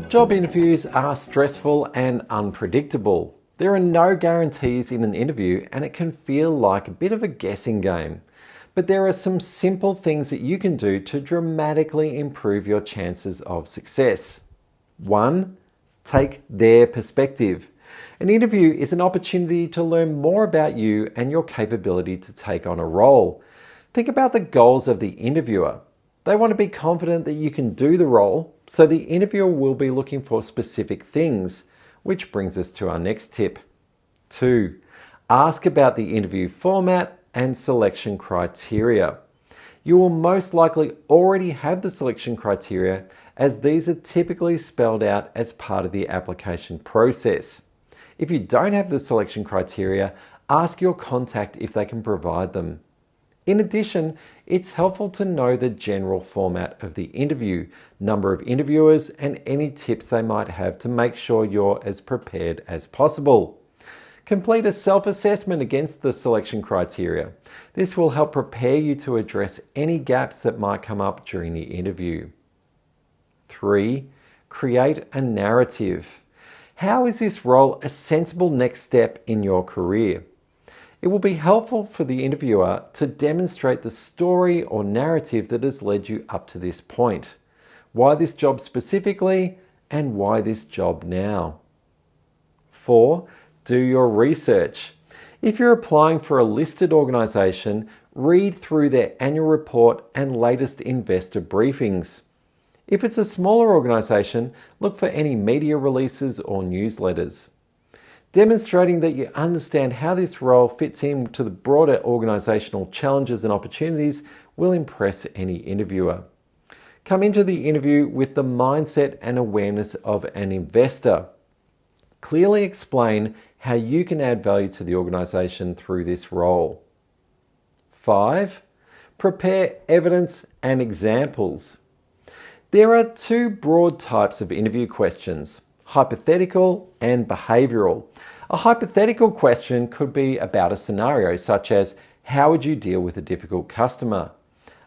Job interviews are stressful and unpredictable. There are no guarantees in an interview and it can feel like a bit of a guessing game. But there are some simple things that you can do to dramatically improve your chances of success. 1. Take their perspective. An interview is an opportunity to learn more about you and your capability to take on a role. Think about the goals of the interviewer. They want to be confident that you can do the role, so the interviewer will be looking for specific things, which brings us to our next tip. 2. Ask about the interview format and selection criteria. You will most likely already have the selection criteria, as these are typically spelled out as part of the application process. If you don't have the selection criteria, ask your contact if they can provide them. In addition, it's helpful to know the general format of the interview, number of interviewers, and any tips they might have to make sure you're as prepared as possible. Complete a self-assessment against the selection criteria. This will help prepare you to address any gaps that might come up during the interview. 3. Create a narrative. How is this role a sensible next step in your career? It will be helpful for the interviewer to demonstrate the story or narrative that has led you up to this point. Why this job specifically, and why this job now? 4. Do your research. If you're applying for a listed organisation, read through their annual report and latest investor briefings. If it's a smaller organisation, look for any media releases or newsletters. Demonstrating that you understand how this role fits into the broader organisational challenges and opportunities will impress any interviewer. Come into the interview with the mindset and awareness of an investor. Clearly explain how you can add value to the organisation through this role. 5. Prepare evidence and examples. There are two broad types of interview questions: hypothetical and behavioural. A hypothetical question could be about a scenario such as, how would you deal with a difficult customer?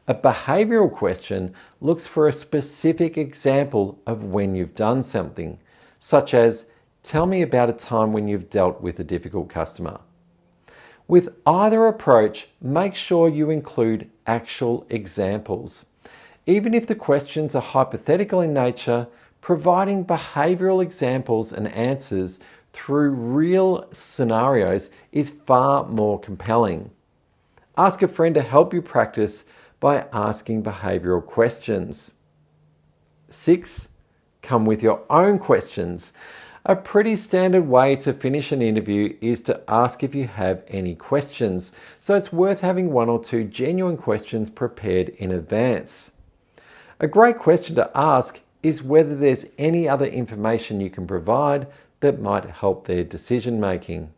A behavioural question looks for a specific example of when you've done something, such as, tell me about a time when you've dealt with a difficult customer. With either approach, make sure you include actual examples. Even if the questions are hypothetical in nature, providing behavioural examples and answers through real scenarios is far more compelling. Ask a friend to help you practice by asking behavioural questions. 6. Come with your own questions. A pretty standard way to finish an interview is to ask if you have any questions, so it's worth having 1 or 2 genuine questions prepared in advance. A great question to ask is whether there's any other information you can provide that might help their decision making.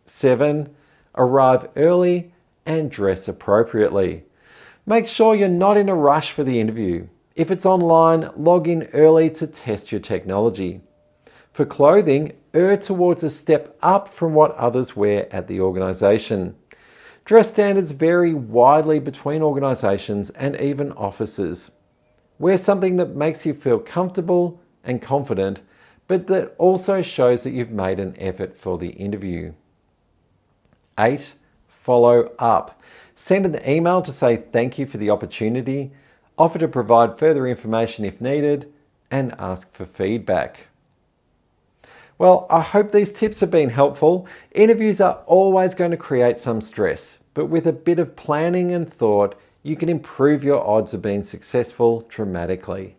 7. Arrive early and dress appropriately. Make sure you're not in a rush for the interview. If it's online, log in early to test your technology. For clothing, err towards a step up from what others wear at the organisation. Dress standards vary widely between organisations and even offices. Wear something that makes you feel comfortable and confident, but that also shows that you've made an effort for the interview. 8. Follow up. Send an email to say thank you for the opportunity, offer to provide further information if needed, and ask for feedback. Well, I hope these tips have been helpful. Interviews are always going to create some stress, but with a bit of planning and thought, you can improve your odds of being successful dramatically.